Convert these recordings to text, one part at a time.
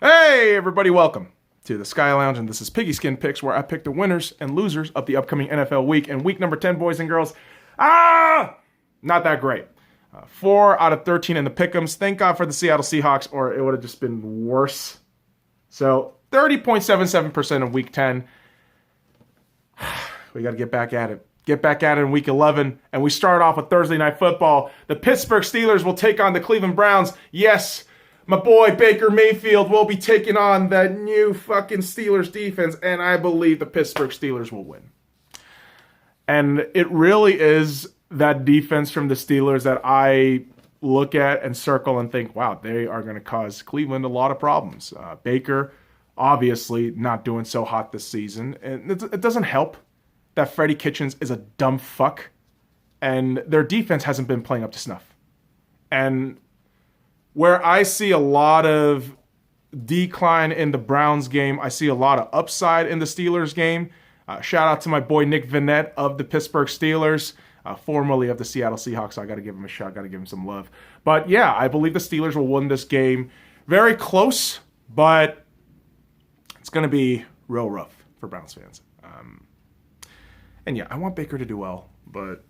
Hey, everybody, welcome to the Sky Lounge, and this is Piggyskin Picks, where I pick the winners and losers of the upcoming NFL week. And week number 10, boys and girls, not that great. 4 out of 13 in the pick'ems. Thank God for the Seattle Seahawks, or it would have just been worse. So 30.77% in week 10. We got to get back at it. Get back at it in week 11, and we start off with Thursday Night Football. The Pittsburgh Steelers will take on the Cleveland Browns. Yes, my boy Baker Mayfield will be taking on that new fucking Steelers defense, and I believe the Pittsburgh Steelers will win. And it really is that defense from the Steelers that I look at and circle and think, wow, they are going to cause Cleveland a lot of problems. Baker, obviously, not doing so hot this season. And it doesn't help that Freddie Kitchens is a dumb fuck, and their defense hasn't been playing up to snuff. And where I see a lot of decline in the Browns game, I see a lot of upside in the Steelers game. Shout out to my boy Nick Vannett of the Pittsburgh Steelers, formerly of the Seattle Seahawks. I got to give him a shot, got to give him some love. But yeah, I believe the Steelers will win this game. Very close, but it's going to be real rough for Browns fans. And yeah, I want Baker to do well, but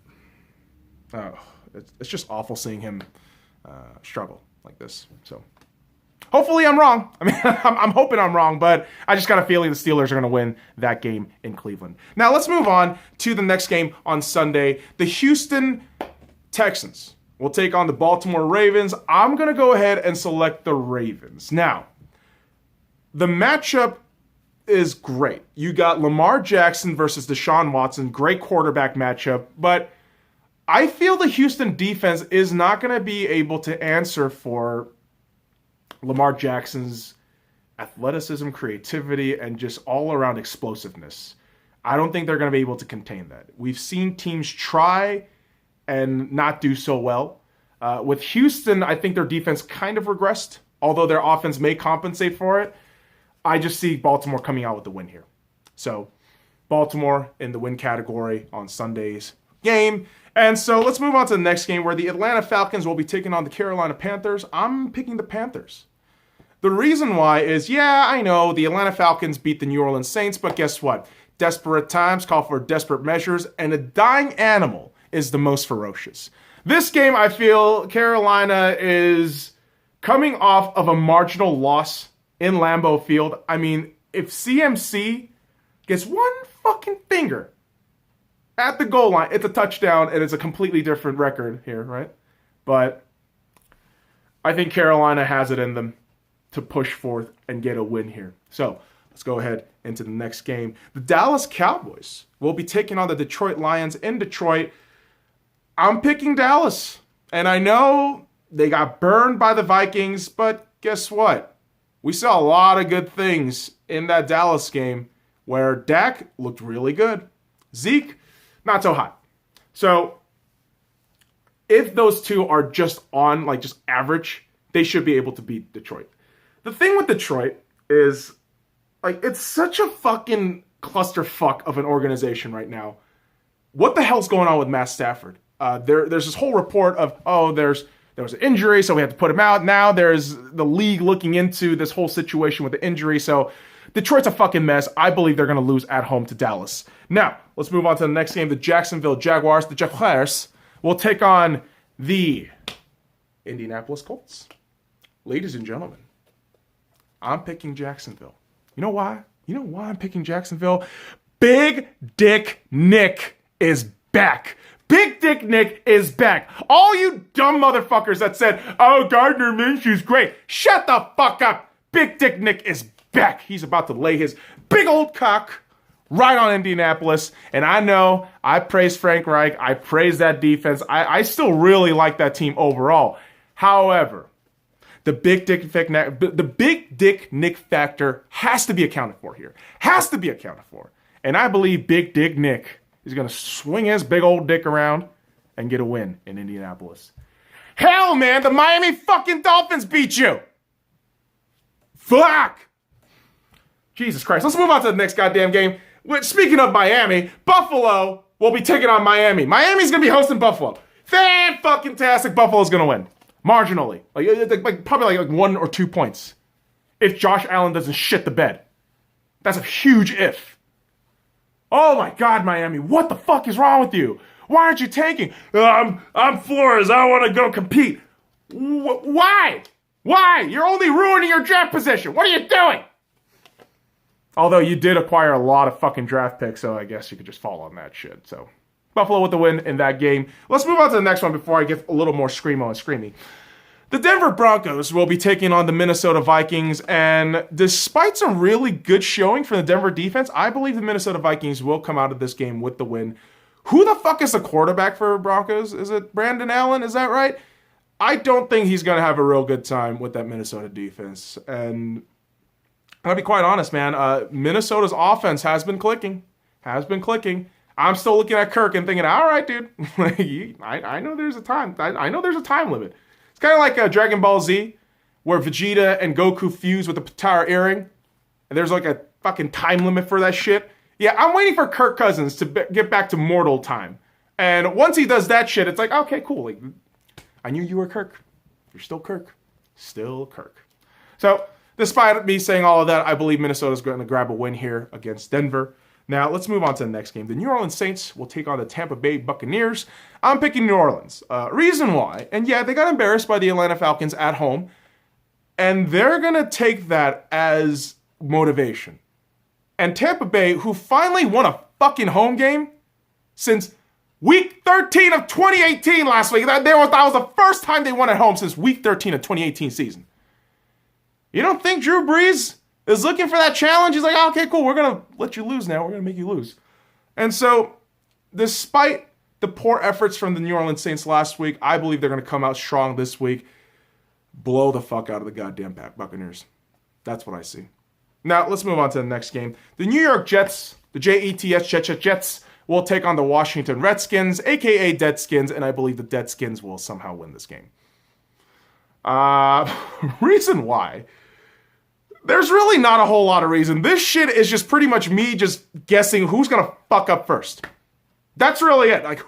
it's just awful seeing him struggle like this. So hopefully I'm wrong. I mean, I'm hoping I'm wrong, but I just got a feeling the Steelers are going to win that game in Cleveland. Now let's move on to the next game on Sunday. The Houston Texans will take on the Baltimore Ravens. I'm going to go ahead and select the Ravens. Now, the matchup is great. You got Lamar Jackson versus Deshaun Watson. Great quarterback matchup, but I feel the Houston defense is not going to be able to answer for Lamar Jackson's athleticism, creativity, and just all-around explosiveness. I don't think they're going to be able to contain that. We've seen teams try and not do so well. With Houston, I think their defense kind of regressed, although their offense may compensate for it. I just see Baltimore coming out with the win here. So, Baltimore in the win category on Sunday's game. And so let's move on to the next game where the Atlanta Falcons will be taking on the Carolina Panthers. I'm picking the Panthers. The reason why is, yeah, I know the Atlanta Falcons beat the New Orleans Saints, but guess what? Desperate times call for desperate measures, and a dying animal is the most ferocious. This game, I feel Carolina is coming off of a marginal loss in Lambeau Field. I mean, if CMC gets one fucking finger at the goal line, it's a touchdown, and it's a completely different record here, right? But I think Carolina has it in them to push forth and get a win here. So let's go ahead into the next game. The Dallas Cowboys will be taking on the Detroit Lions in Detroit. I'm picking Dallas, and I know they got burned by the Vikings, but guess what? We saw a lot of good things in that Dallas game where Dak looked really good. Zeke, not so hot. So if those two are just on, like just average, they should be able to beat Detroit. The thing with Detroit is, like, it's such a fucking clusterfuck of an organization right now. What the hell's going on with Matt Stafford? There's this whole report of, there was an injury, so we had to put him out. Now there's the league looking into this whole situation with the injury. So Detroit's a fucking mess. I believe they're going to lose at home to Dallas. Now, let's move on to the next game. The Jacksonville Jaguars, the Jaguars, will take on the Indianapolis Colts. Ladies and gentlemen, I'm picking Jacksonville. You know why? You know why I'm picking Jacksonville? Big Dick Nick is back. Big Dick Nick is back. All you dumb motherfuckers that said, oh, Gardner Minshew's great. Shut the fuck up. Big Dick Nick is back. He's about to lay his big old cock right on Indianapolis. And I know I praise Frank Reich. I praise that defense. I still really like that team overall. However, the Big Dick Nick factor has to be accounted for here. Has to be accounted for. And I believe Big Dick Nick is going to swing his big old dick around and get a win in Indianapolis. Hell, man, the Miami fucking Dolphins beat you. Fuck. Jesus Christ. Let's move on to the next goddamn game. Speaking of Miami, Buffalo will be taking on Miami. Miami's going to be hosting Buffalo. Fan-fucking-tastic. Buffalo's going to win. Marginally. Like probably like 1 or 2 points. if Josh Allen doesn't shit the bed. That's a huge if. Oh my God, Miami, what the fuck is wrong with you? Why aren't you tanking? I'm Flores, I want to go compete. Why? Why? You're only ruining your draft position. What are you doing? Although you did acquire a lot of fucking draft picks, so I guess you could just fall on that shit. So Buffalo with the win in that game. Let's move on to the next one before I get a little more screamo and screamy. The Denver Broncos will be taking on the Minnesota Vikings, and despite some really good showing from the Denver defense, I believe the Minnesota Vikings will come out of this game with the win. Who the fuck is the quarterback for Broncos? Is it Brandon Allen? Is that right? I don't think he's going to have a real good time with that Minnesota defense. And I'll be quite honest, man. Minnesota's offense has been clicking. I'm still looking at Kirk and thinking, all right, dude. I know there's a time. I know there's a time limit. It's kind of like Dragon Ball Z, where Vegeta and Goku fuse with the Patara earring. And there's like a fucking time limit for that shit. Yeah, I'm waiting for Kirk Cousins to get back to mortal time. And once he does that shit, it's like, okay, cool. Like, I knew you were Kirk. You're still Kirk. Still Kirk. So, despite me saying all of that, I believe Minnesota's going to grab a win here against Denver. Now, let's move on to the next game. The New Orleans Saints will take on the Tampa Bay Buccaneers. I'm picking New Orleans. Reason why, and yeah, they got embarrassed by the Atlanta Falcons at home, and they're going to take that as motivation. And Tampa Bay, who finally won a fucking home game since Week 13 of 2018 last week. That was the first time they won at home since Week 13 of 2018 season. You don't think Drew Brees is looking for that challenge? He's like, oh, okay, cool. We're going to let you lose now. We're going to make you lose. And so, despite the poor efforts from the New Orleans Saints last week, I believe they're going to come out strong this week. Blow the fuck out of the goddamn Buccaneers. That's what I see. Now, let's move on to the next game. The New York Jets, the Jets, will take on the Washington Redskins, a.k.a. Deadskins, and I believe the Deadskins will somehow win this game. Reason why? There's really not a whole lot of reason. This shit is just pretty much me just guessing who's going to fuck up first. That's really it. Like,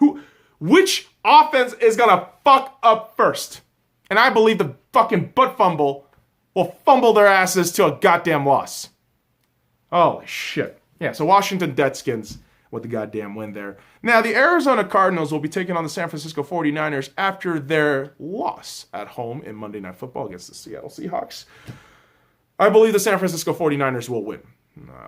which offense is going to fuck up first? And I believe the fucking butt fumble will fumble their asses to a goddamn loss. Holy shit. Yeah, so Washington Deadskins with the goddamn win there. Now, the Arizona Cardinals will be taking on the San Francisco 49ers after their loss at home in Monday Night Football against the Seattle Seahawks. I believe the San Francisco 49ers will win.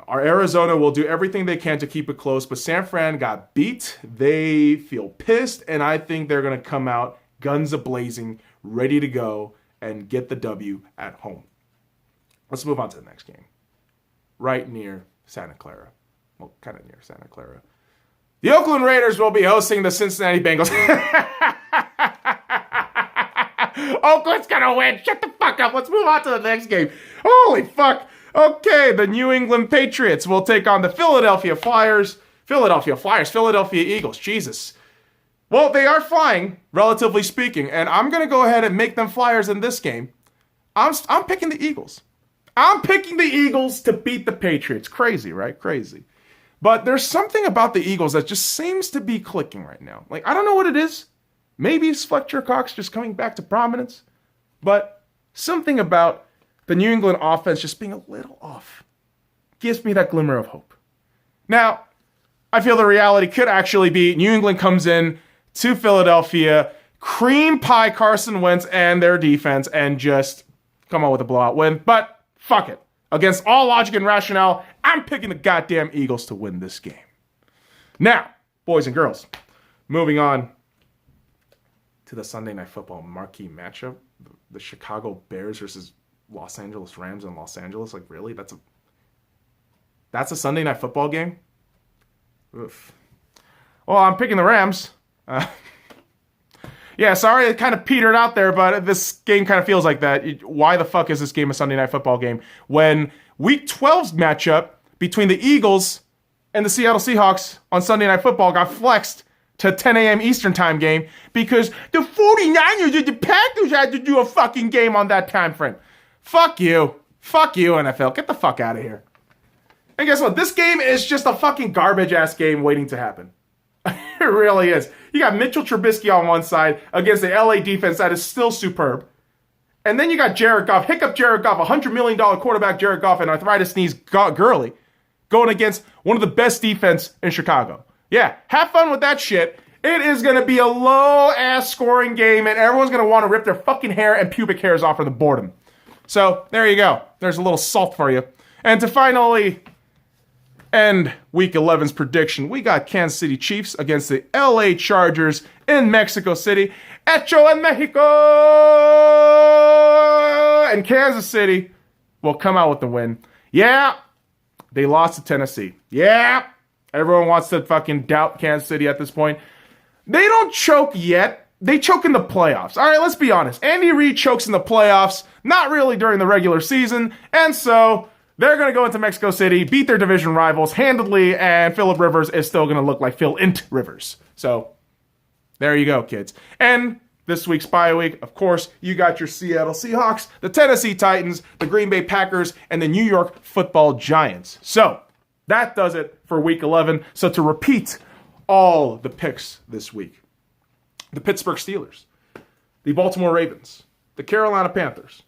Our Arizona will do everything they can to keep it close, but San Fran got beat. They feel pissed, and I think they're going to come out guns a-blazing, ready to go, and get the W at home. Let's move on to the next game. Right near Santa Clara. Well, kind of near Santa Clara. The Oakland Raiders will be hosting the Cincinnati Bengals. Oakland's gonna win. Shut the fuck up. Let's move on to the next game. Holy fuck. Okay, the New England Patriots will take on the Philadelphia Eagles. Jesus. Well, they are flying, relatively speaking, and I'm going to go ahead and make them flyers in this game. I'm picking the Eagles. I'm picking the Eagles to beat the Patriots. Crazy, right? Crazy. But there's something about the Eagles that just seems to be clicking right now. Like, I don't know what it is. Maybe it's Fletcher Cox just coming back to prominence. But something about the New England offense just being a little off gives me that glimmer of hope. Now, I feel the reality could actually be New England comes in to Philadelphia, cream pie Carson Wentz and their defense, and just come on with a blowout win. But fuck it. Against all logic and rationale, I'm picking the goddamn Eagles to win this game. Now, boys and girls, moving on to the Sunday Night Football marquee matchup. The Chicago Bears versus Los Angeles Rams in Los Angeles. Like, really? That's a Sunday Night Football game? Oof. Well, I'm picking the Rams. Yeah, sorry, it kind of petered out there, but this game kind of feels like that. Why the fuck is this game a Sunday Night Football game when Week 12's matchup between the Eagles and the Seattle Seahawks on Sunday Night Football got flexed to 10 a.m. Eastern time game because the 49ers and the Packers had to do a fucking game on that time frame. Fuck you. Fuck you, NFL. Get the fuck out of here. And guess what? This game is just a fucking garbage-ass game waiting to happen. It really is. You got Mitchell Trubisky on one side against the LA defense that is still superb. And then you got Jared Goff, hiccup Jared Goff, $100 million quarterback Jared Goff, and arthritis sneeze Gurley going against one of the best defense in Chicago. Yeah, have fun with that shit. It is going to be a low-ass scoring game, and everyone's going to want to rip their fucking hair and pubic hairs off for the boredom. So, there you go. There's a little salt for you. And to finally end Week 11's prediction, we got Kansas City Chiefs against the LA Chargers in Mexico City. Hecho en Mexico! And Kansas City will come out with the win. Yeah, they lost to Tennessee. Yeah, everyone wants to fucking doubt Kansas City at this point. They don't choke yet. They choke in the playoffs. All right, let's be honest. Andy Reid chokes in the playoffs, not really during the regular season, and so they're going to go into Mexico City, beat their division rivals handedly, and Phillip Rivers is still going to look like Phil Int Rivers. So, there you go, kids. And this week's bye week, of course, you got your Seattle Seahawks, the Tennessee Titans, the Green Bay Packers, and the New York Football Giants. So, that does it for Week 11. So, to repeat all the picks this week: the Pittsburgh Steelers, the Baltimore Ravens, the Carolina Panthers,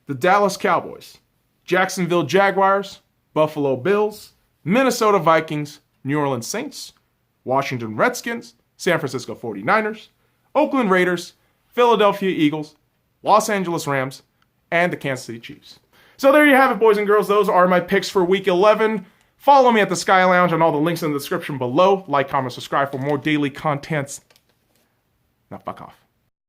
the Dallas Cowboys, Jacksonville Jaguars, Buffalo Bills, Minnesota Vikings, New Orleans Saints, Washington Redskins, San Francisco 49ers, Oakland Raiders, Philadelphia Eagles, Los Angeles Rams, and the Kansas City Chiefs. So there you have it, boys and girls. Those are my picks for Week 11. Follow me at the Sky Lounge on all the links in the description below. Like, comment, subscribe for more daily contents. Now fuck off.